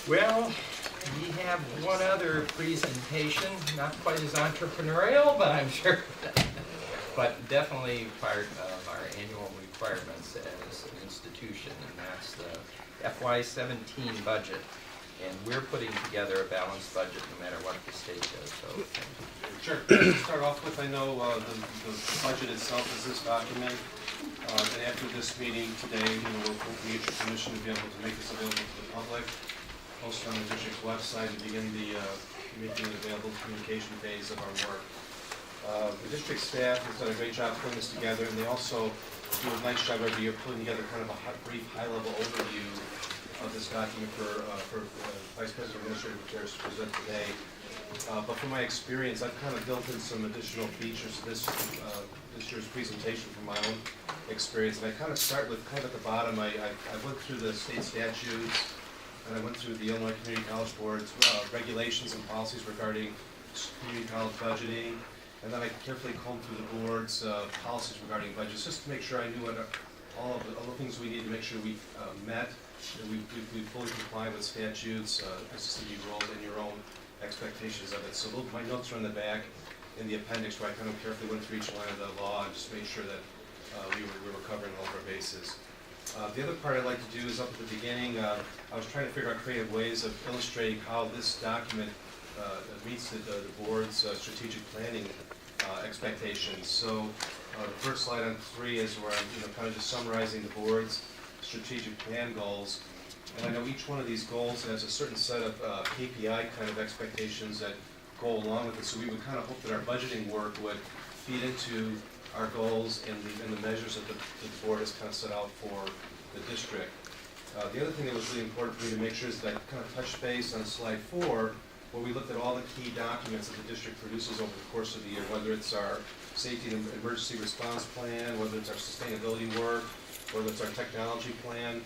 Well, we have one other presentation, not quite as entrepreneurial, but I'm sure, but definitely part of our annual requirements as an institution, and that's the FY2017 budget. And we're putting together a balanced budget no matter what the state does, so. Sure. To start off with, I know the budget itself is this document. And after this meeting today, we'll get your permission to be able to make this available to the public, post it on the district's website, and begin the making it available communication phase of our work. The district staff has done a great job putting this together, and they also do a nice job every year putting together kind of a brief, high-level overview of this document for Vice President Administrator Gutierrez to present today. But from my experience, I've kind of built in some additional features to this year's presentation from my own experience. And I kind of start with kind of at the bottom. I went through the state statutes, and I went through the Illinois Community College Board's regulations and policies regarding community college budgeting. And then I carefully combed through the board's policies regarding budgets, just to make sure I knew what all the things we need to make sure we met, that we fully comply with statutes, SCD rules, and your own expectations of it. So my notes are in the back in the appendix where I kind of carefully went through each line of the law and just made sure that we were covering all of our bases. The other part I'd like to do is up at the beginning, I was trying to figure out creative ways of illustrating how this document meets the board's strategic planning expectations. So the first slide on 3 is where I'm kind of just summarizing the board's strategic plan goals. And I know each one of these goals has a certain set of KPI kind of expectations that go along with it. So we would kind of hope that our budgeting work would feed into our goals and the measures that the board has kind of set out for the district. The other thing that was really important for me to make sure is that I kind of touched base on slide 4, where we looked at all the key documents that the district produces over the course of the year, whether it's our safety and emergency response plan, whether it's our sustainability work, whether it's our technology plan,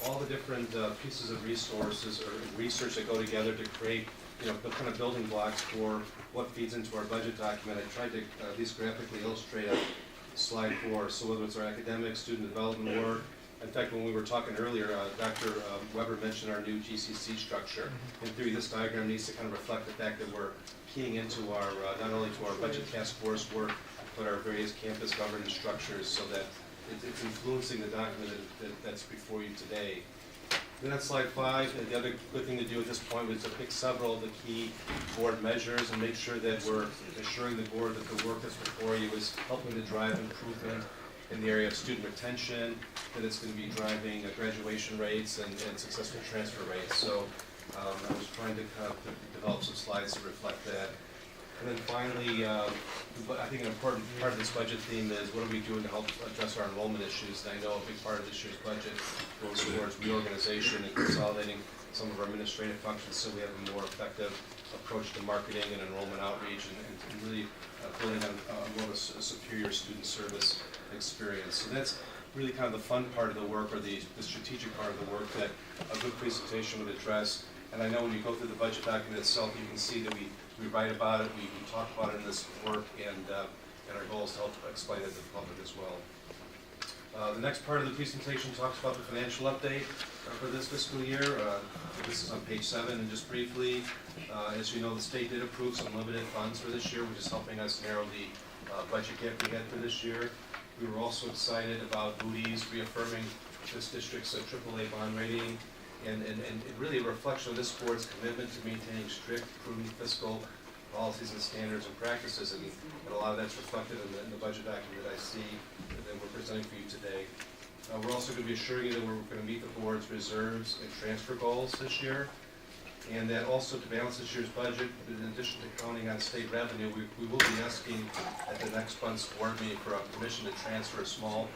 all the different pieces of resources or research that go together to create, the kind of building blocks for what feeds into our budget document. I tried to at least graphically illustrate on slide 4. So whether it's our academic, student development work. In fact, when we were talking earlier, Dr. Weber mentioned our new GCC structure. In theory, this diagram needs to kind of reflect the fact that we're keying into our, not only to our budget task force work, but our various campus governance structures, so that it's influencing the document that's before you today. Then on slide 5, the other good thing to do at this point was to pick several of the key board measures and make sure that we're assuring the board that the work that's before you is helping to drive improvement in the area of student retention, that it's going to be driving graduation rates and successful transfer rates. So I was trying to kind of develop some slides to reflect that. And then finally, I think an important part of this budget theme is what are we doing to help address our enrollment issues. And I know a big part of this year's budget goes towards reorganization and consolidating some of our administrative functions so we have a more effective approach to marketing and enrollment outreach and really building on more of a superior student service experience. So that's really kind of the fun part of the work, or the strategic part of the work that a good presentation would address. And I know when you go through the budget document itself, you can see that we write about it, we talk about it in this work, and our goal is to help explain it to the public as well. The next part of the presentation talks about the financial update for this fiscal year. This is on page 7, and just briefly, as you know, the state did approve some limited funds for this year, which is helping us narrow the budget gap we had for this year. We were also excited about Moody's reaffirming this district's AAA bond rating, and really a reflection of this board's commitment to maintaining strict, prudent fiscal policies and standards and practices, and a lot of that's reflected in the budget document that I see that we're presenting for you today. We're also going to be assuring you that we're going to meet the board's reserves and transfer goals this year, and that also to balance this year's budget, in addition to counting on state revenue, we will be asking at the next month's board meeting for a permission to transfer a small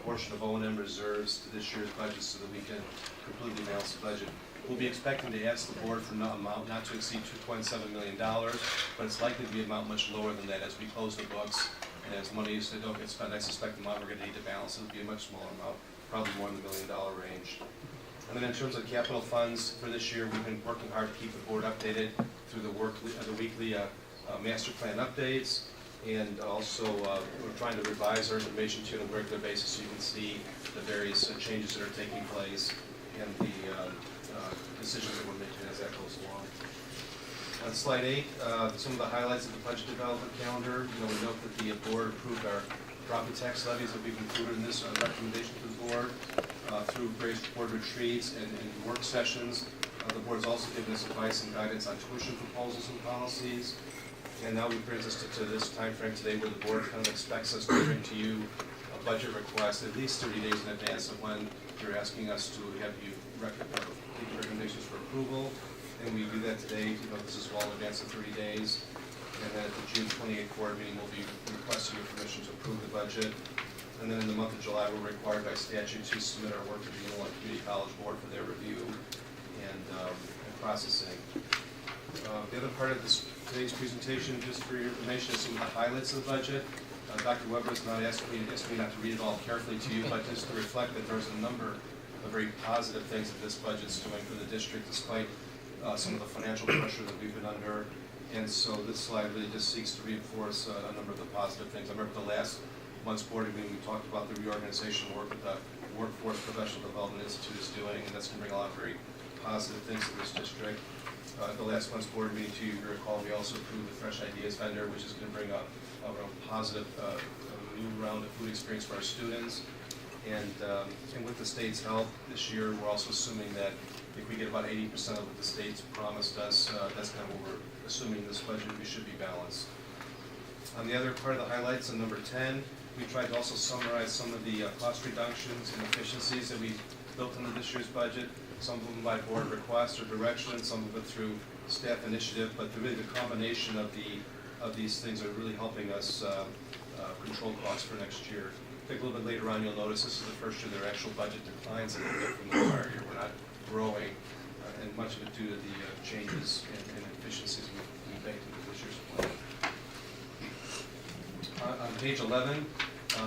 portion of O&M reserves to this year's budget so that we can completely balance the budget. We'll be expecting to ask the board for an amount not to exceed $2.7 million, but it's likely to be an amount much lower than that as we close the books and as monies that don't get spent. I suspect the amount we're going to need to balance it will be a much smaller amount, probably more in the $1 million range. And then in terms of capital funds for this year, we've been working hard to keep the board updated through the weekly master plan updates. And also, we're trying to revise our information to you on a regular basis so you can see the various changes that are taking place and the decisions that we're making as that goes along. On slide 8, some of the highlights of the budget development calendar. We note that the board approved our property tax levies that we've included in this recommendation to the board through various board retreats and work sessions. The board has also given us advice and guidance on tuition proposals and policies. And now we brings us to this time frame today where the board kind of expects us to bring to you a budget request at least 30 days in advance of when you're asking us to have you make recommendations for approval. And we do that today. This is well in advance of 30 days. And then at the June 28th board meeting, we'll be requesting your permission to approve the budget. And then in the month of July, we're required by statute to submit our work to the Illinois Community College Board for their review and processing. The other part of today's presentation, just for your information, is some of the highlights of the budget. Dr. Weber has not asked me not to read it all carefully to you, but just to reflect that there's a number of very positive things that this budget's doing for the district, despite some of the financial pressure that we've been under. And so this slide really just seeks to reinforce a number of the positive things. I remember the last month's board meeting, we talked about the reorganization work that the Workforce Professional Development Institute is doing, and that's going to bring a lot of very positive things to this district. The last month's board meeting, too, you recall, we also approved the Fresh Ideas vendor, which is going to bring a positive new round of food experience for our students. And with the state's help this year, we're also assuming that if we get about 80% of what the state's promised us, that's kind of what we're assuming this budget, we should be balanced. On the other part of the highlights, on number 10, we tried to also summarize some of the cost reductions and efficiencies that we built into this year's budget, some of them by board request or direction, some of it through staff initiative, but really the combination of these things are really helping us control costs for next year. I think a little bit later on you'll notice this is the first year their actual budget declines a little bit from the prior year. We're not growing, and much of it due to the changes and efficiencies we baked into this year's plan. On page 11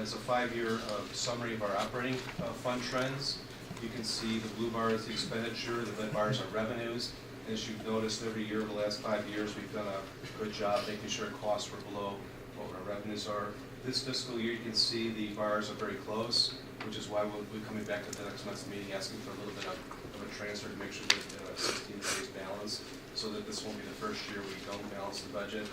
is a 5-year summary of our operating fund trends. You can see the blue bar is the expenditure, the red bars are revenues. And as you've noticed, every year over the last 5 years, we've done a good job making sure costs were below what our revenues are. This fiscal year, you can see the bars are very close, which is why we'll be coming back to the next month's meeting asking for a little bit of a transfer to make sure that 16 days balance, so that this won't be the first year we don't balance the budget.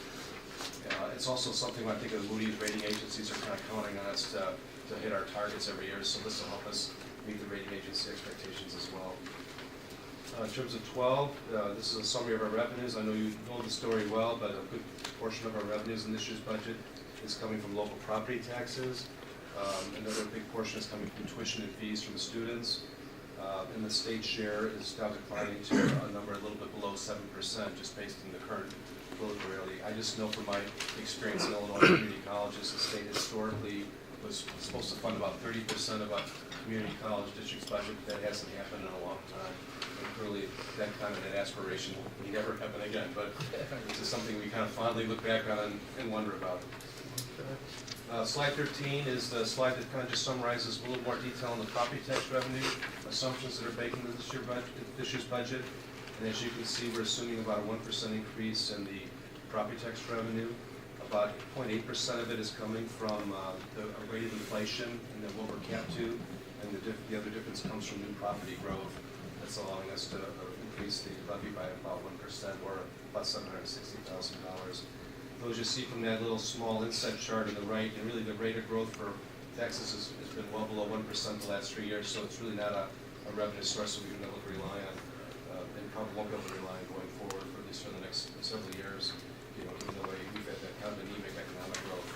It's also something I think the Moody's rating agencies are kind of counting on us to hit our targets every year, so this will help us meet the rating agency expectations as well. In terms of 12, this is a summary of our revenues. I know you know the story well, but a good portion of our revenues in this year's budget is coming from local property taxes. Another big portion is coming from tuition and fees from the students. And the state share is now declining to a number a little bit below 7%, just based on the current political reality. I just know from my experience in Illinois community colleges, the state historically was supposed to fund about 30% of a community college district's budget. That hasn't happened in a long time. And clearly, that aspiration will never happen again. But this is something we kind of fondly look back on and wonder about. Slide 13 is the slide that kind of just summarizes a little more detail on the property tax revenue assumptions that are baked into this year's budget. And as you can see, we're assuming about a 1% increase in the property tax revenue. About 0.8% of it is coming from the rate of inflation and then what we're capped to, and the other difference comes from new property growth. That's allowing us to increase the levy by about 1%, or about $760,000. Those you see from that little small inset chart on the right, and really the rate of growth for Texas has been well below 1% the last 3 years, so it's really not a revenue source that we've been able to rely on, and probably won't be able to rely on going forward, for at least for the next several years, given the way we've had that kind of anemic economic growth.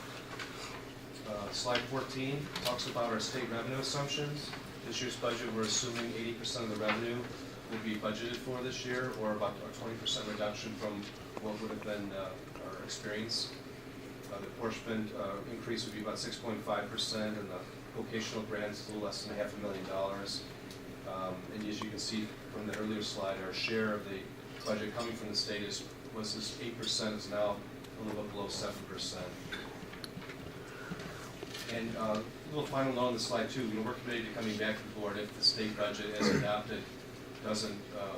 Slide 14 talks about our state revenue assumptions. This year's budget, we're assuming 80% of the revenue will be budgeted for this year, or about a 20% reduction from what would have been our experience. The apportionment increase would be about 6.5%, and the vocational grants a little less than $500,000. And as you can see from the earlier slide, our share of the budget coming from the state was 8%, is now a little bit below 7%. And a little final note on the slide too, we're committed to coming back to the board if the state budget as adopted doesn't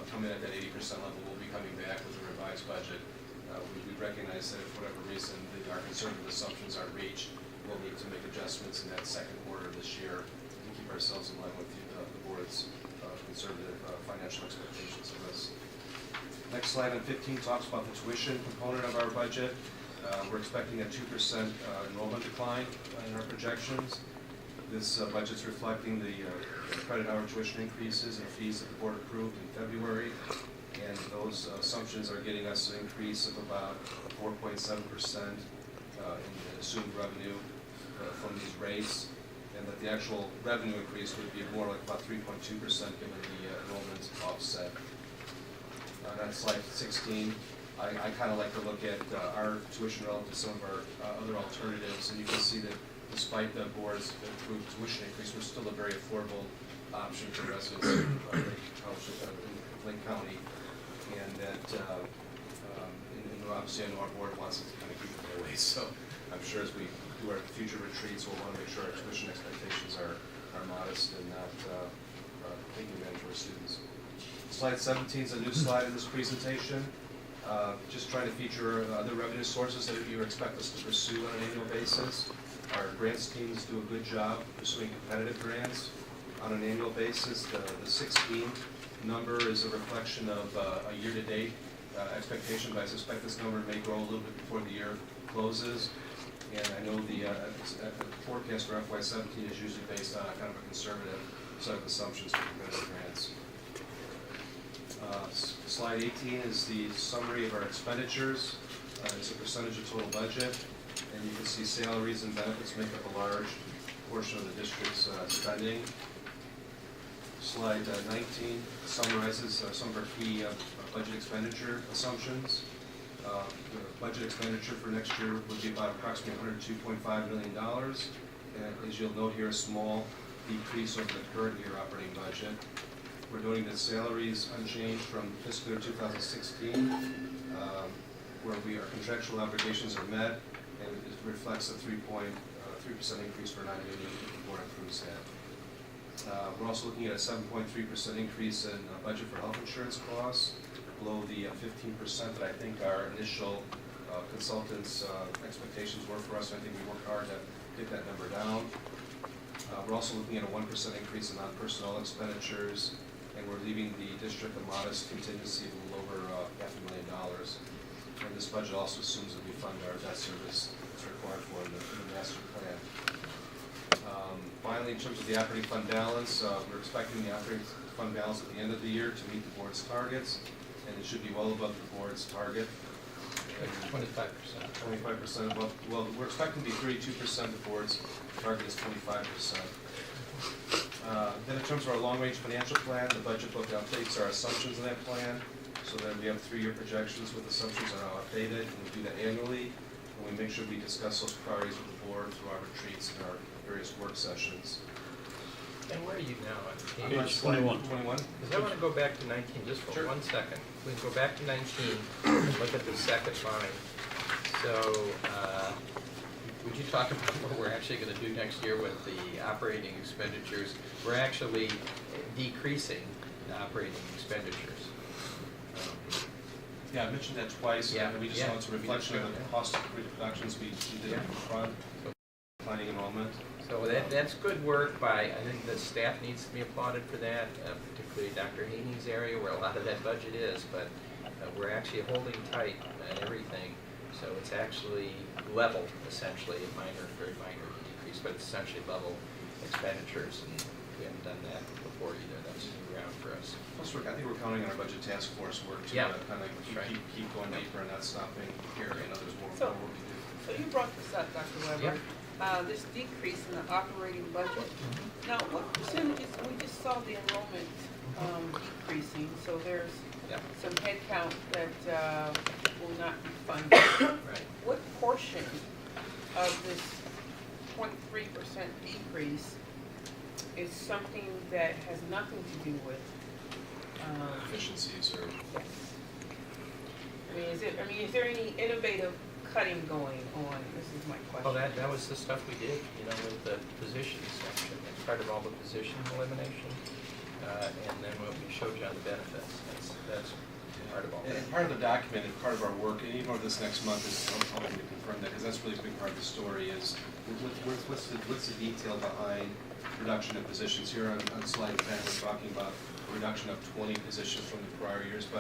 come in at that 80% level. We'll be coming back with a revised budget. We recognize that if for whatever reason our conservative assumptions aren't reached, we'll need to make adjustments in that second quarter of this year to keep ourselves in line with the board's conservative financial expectations of us. Next slide on 15 talks about the tuition component of our budget. We're expecting a 2% enrollment decline in our projections. This budget's reflecting the credit hour tuition increases and fees that the board approved in February. And those assumptions are getting us an increase of about 4.7% in assumed revenue from these rates, and that the actual revenue increase would be more like about 3.2% given the enrollment offset. On slide 16, I kind of like to look at our tuition relative to some of our other alternatives, and you can see that despite the board's approved tuition increase, we're still a very affordable option for residents in Lake County, and that obviously I know our board wants us to kind of keep it their way, so I'm sure as we do our future retreats, we'll want to make sure our tuition expectations are modest and not taking advantage of our students. Slide 17 is a new slide in this presentation. Just trying to feature other revenue sources that you expect us to pursue on an annual basis. Our grants teams do a good job pursuing competitive grants on an annual basis. The 16 number is a reflection of a year-to-date expectation, but I suspect this number may grow a little bit before the year closes. And I know the forecast for FY17 is usually based on a kind of a conservative set of assumptions for competitive grants. Slide 18 is the summary of our expenditures. It's a percentage of total budget, and you can see salaries and benefits make up a large portion of the district's spending. Slide 19 summarizes some of our key budget expenditure assumptions. The budget expenditure for next year would be about approximately $102.5 million. And as you'll note here, a small decrease over the current year operating budget. We're noting that salaries unchanged from fiscal year 2016, where our contractual obligations are met, and it reflects a 3.3% increase for non-union if the board approves that. We're also looking at a 7.3% increase in budget for health insurance costs, below the 15% that I think our initial consultants' expectations were for us. I think we worked hard to get that number down. We're also looking at a 1% increase in non-personnel expenditures, and we're leaving the district a modest contingency of a little over $500,000. And this budget also assumes that we fund our debt service that's required for in the master plan. Finally, in terms of the operating fund balance, we're expecting the operating fund balance at the end of the year to meet the board's targets, and it should be well above the board's target. 25%. 25% above. Well, we're expecting to be 32%. The board's target is 25%. Then in terms of our long-range financial plan, the budget book updates our assumptions in that plan, so that we have 3-year projections with assumptions that are updated, and we do that annually, and we make sure we discuss those priorities with the board through our retreats and our various work sessions. And where are you now? On On slide 21. Because I want to go back to 19 just for Sure. 1 second. We can go back to 19 and look at the second line. So, would you talk about what we're actually going to do next year with the operating expenditures? We're actually decreasing the operating expenditures. Yeah, I mentioned that twice. Yeah, And we just yeah. know it's a reflection of the cost reductions we did in front, declining enrollment. So that's good work by, I think the staff needs to be applauded for that, particularly Dr. Haney's area where a lot of that budget is, but we're actually holding tight on everything. So it's actually level, essentially, a minor, very minor decrease, but it's essentially level expenditures, and we haven't done that before either. That's new ground for us. Plus, I think we're counting on our budget task force work to Yeah. kind of keep going deeper and not stopping here. You know, there's more So- work to do. So you brought this up, Dr. Weber, this decrease in the operating budget. Now, what percentages, we just saw the enrollment decreasing, so there's Yeah, some headcount that will not be funded. right. What portion of this 0.3% decrease is something that has nothing to do with, Efficiencies or yes. I mean, is there any innovative cutting going on? This is my question. Well, that was the stuff we did, you know, with the positions section. It's part of all the position elimination. And then what we showed you on the benefits. That's part of all that. And part of the document and part of our work, and even over this next month, is hoping to confirm that, because that's really a big part of the story, is what's the detail behind reduction of positions. Here on slide 10, we're talking about a reduction of 20 positions from the prior year's budget.